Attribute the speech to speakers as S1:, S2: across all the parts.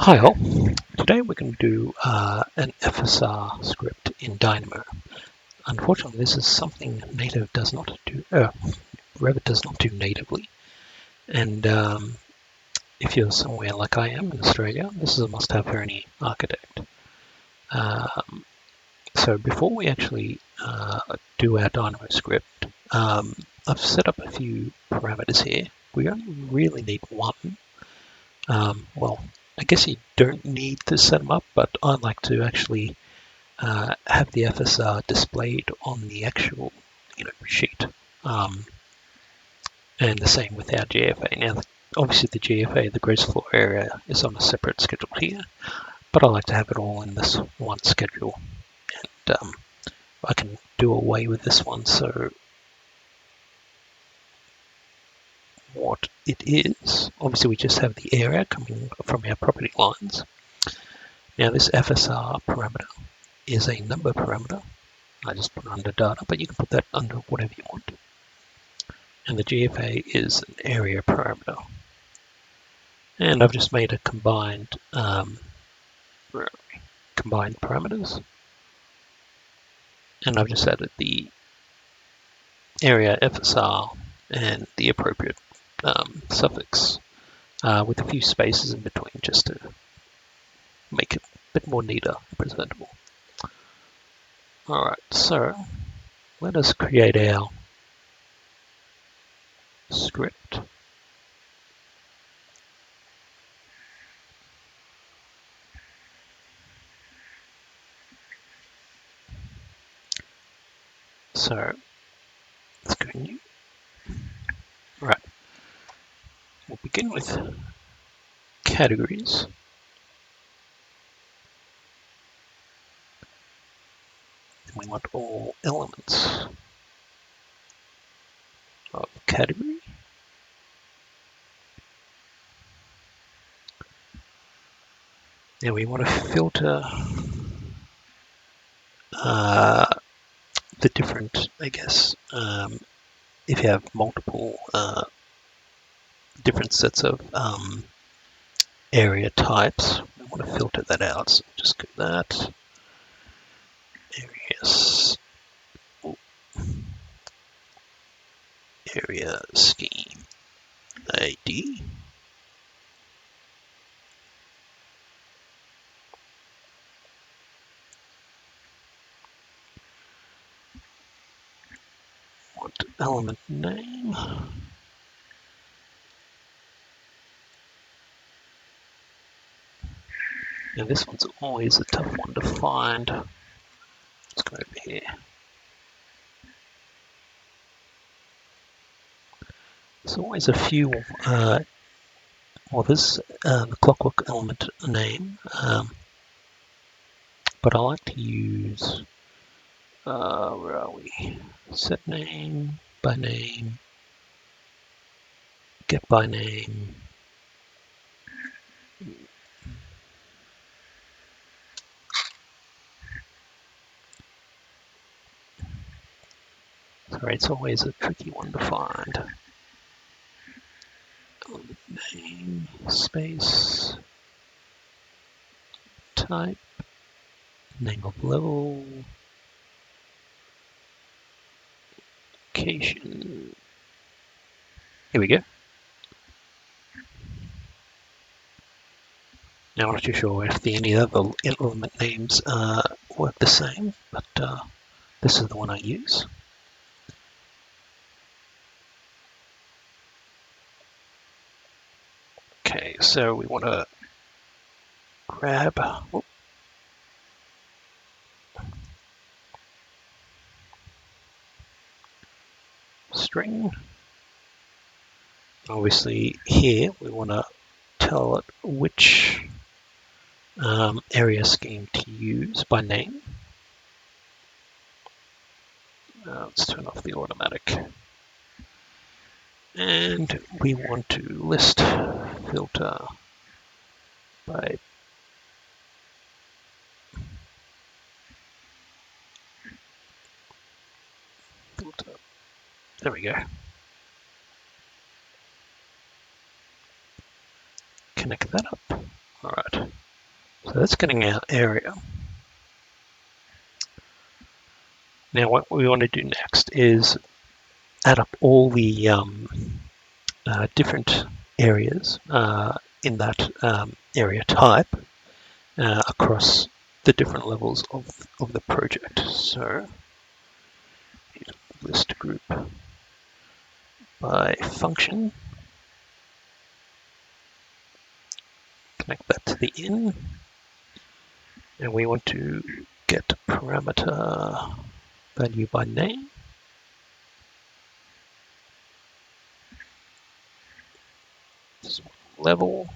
S1: Hi all, today we're going to do an FSR script in Dynamo. Unfortunately, this is something Native does not do, Revit does not do natively. And if you're somewhere like I am in Australia, this is a must-have for any architect. So before we actually do our Dynamo script, I've set up a few parameters here. We only really need one. Well, I guess you don't need to set them up, but I like to actually have the FSR displayed on the actual sheet. And the same with our GFA. Now, obviously the GFA, the gross floor area, is on a separate schedule here, but I like to have it all in this one schedule. And I can do away with this one, so what it is, obviously we just have the area coming from our property lines. Now this FSR parameter is a number parameter. I just put it under data, but you can put that under whatever you want. And the GFA is an area parameter. And I've just made a combined parameters. And I've just added the area FSR and the appropriate suffix with a few spaces in between just to make it a bit more neater and presentable. Alright, so let us create our script. So let's go new. Right, we'll begin with categories. And we want all elements of category. Now we want to filter the different, I guess, if you have multiple different sets of area types, we want to filter that out. So just go that. Area scheme ID. Want element name. Now this one's always a tough one to find. Let's go over here. There's always a few, well there's the clockwork element name, but I like to use, where are we? Set name, by name, get by name. Sorry, it's always a tricky one to find. Element name, space, type, name of level, location. Here we go. Now I'm not too sure if any other element names work the same, but this is the one I use. Okay, so we want to grab string. Obviously here we want to tell it which area scheme to use by name. Let's turn off the automatic. And we want to list filter by filter. There we go. Connect that up. All right. So that's getting our area. Now what we want to do next is add up all the different areas in that area type across the different levels of the project. So list group by function, connect that to the in, and we want to get parameter value by name. Level,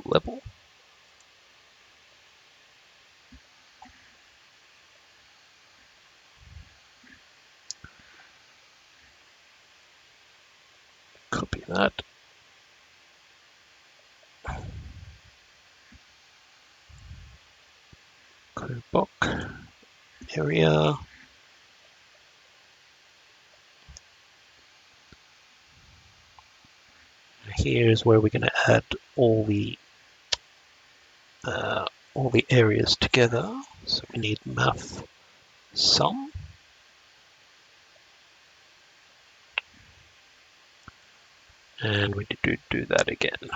S1: level. Copy that. Code block area. Here's where we're going to add all the areas together. So we need math sum. And we do that again.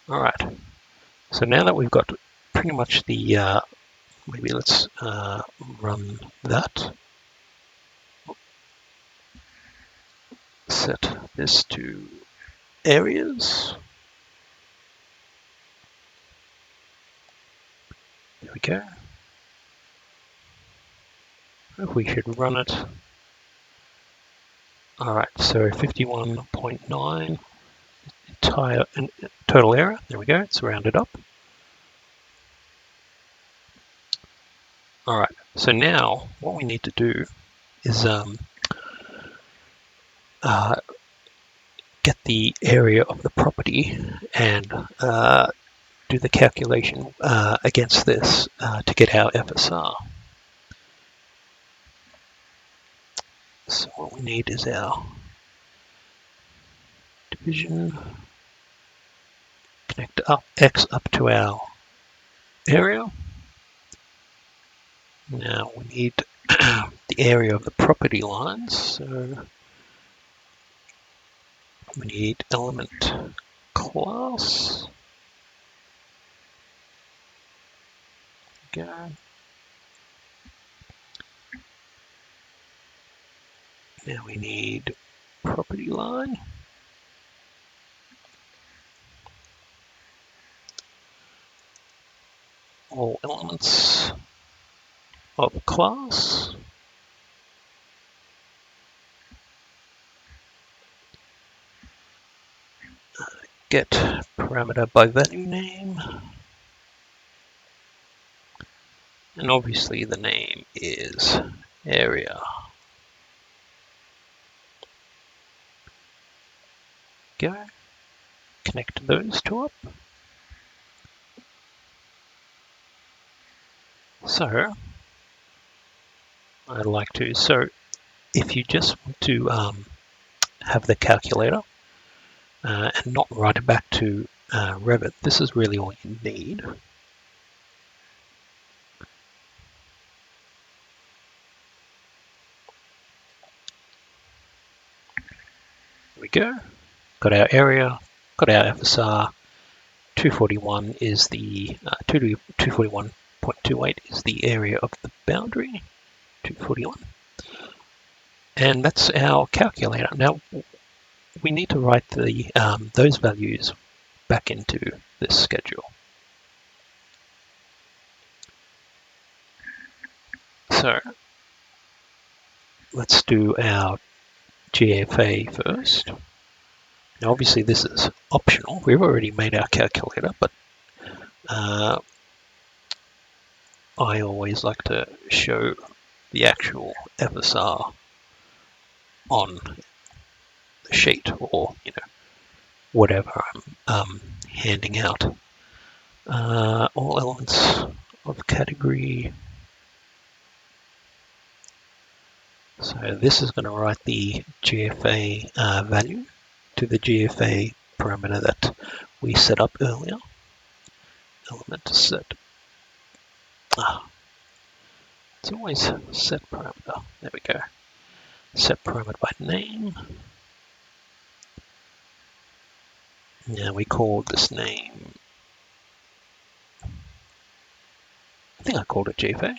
S1: All right. So now that we've got pretty much the, maybe let's run that. Set this to areas. There we go. We should run it. All right, so 51.9 entire total error. There we go. It's rounded up. All right. So now what we need to do is get the area of the property and do the calculation against this to get our FSR. So what we need is our division, connect up X up to our area. Now we need the area of the property lines. So we need element class. Go. Now we need property line. All elements of class. Get parameter by value name. And obviously the name is area. Go. Connect those two up. So I'd like to, so if you just want to have the calculator and not write it back to Revit, this is really all you need. There we go. Got our area, got our FSR. 241 is the 241.28 is the area of the boundary. 241. And that's our calculator. Now we need to write the those values back into this schedule. So let's do our GFA first. Now obviously this is optional. We've already made our calculator, but I always like to show the actual FSR on the sheet, or whatever I'm handing out. All elements of category So this is going to write the GFA value to the GFA parameter that we set up earlier. Element set. It's always set parameter. There we go. Set parameter by name. Now we call this name. I think I called it GFA.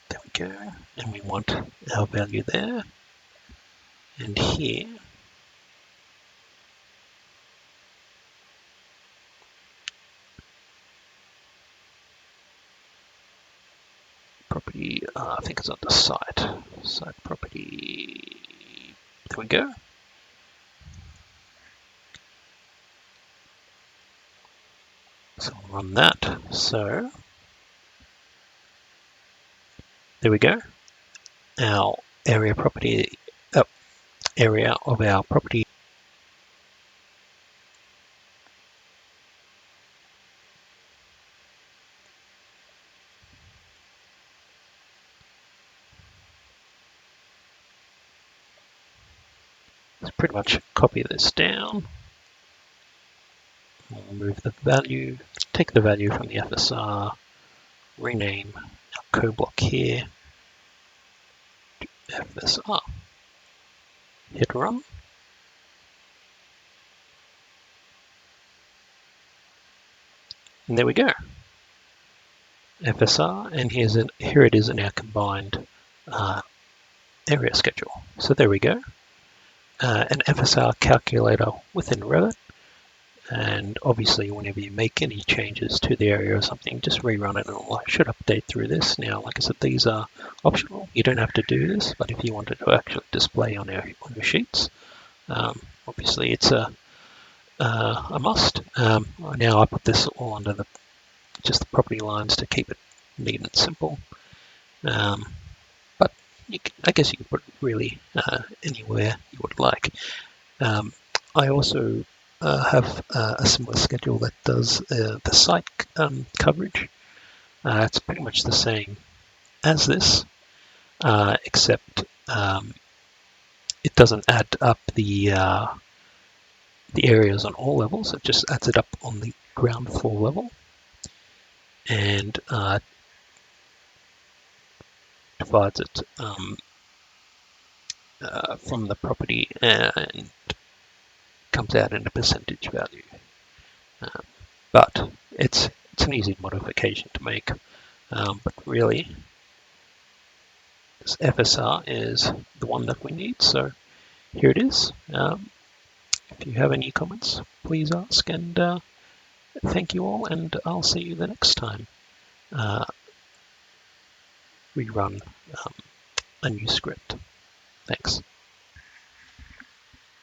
S1: There we go. And we want our value there. And here, property, I think it's on the site. Site property. There we go. So I'll run that. So there we go. Our area property, area of our property. Let's pretty much copy this down. We'll move the value, take the value from the FSR, rename our code block here to FSR. Hit run. And there we go. FSR, and here it is in our combined area schedule. So there we go. An FSR calculator within Revit. And obviously, whenever you make any changes to the area or something, just rerun it and it should update through this. Now, like I said, these are optional. You don't have to do this, but if you wanted to actually display on your sheets, obviously it's a must. Now I put this all under just the property lines to keep it neat and simple. But I guess you can put it really anywhere you would like. I also have a similar schedule that does the site coverage. It's pretty much the same as this, except it doesn't add up the areas on all levels. It just adds it up on the ground floor level and divides it from the property and comes out in a percentage value. But it's an easy modification to make. But really, this FSR is the one that we need. So here it is. If you have any comments, please ask. And thank you all. And I'll see you the next time we run a new script. Thanks.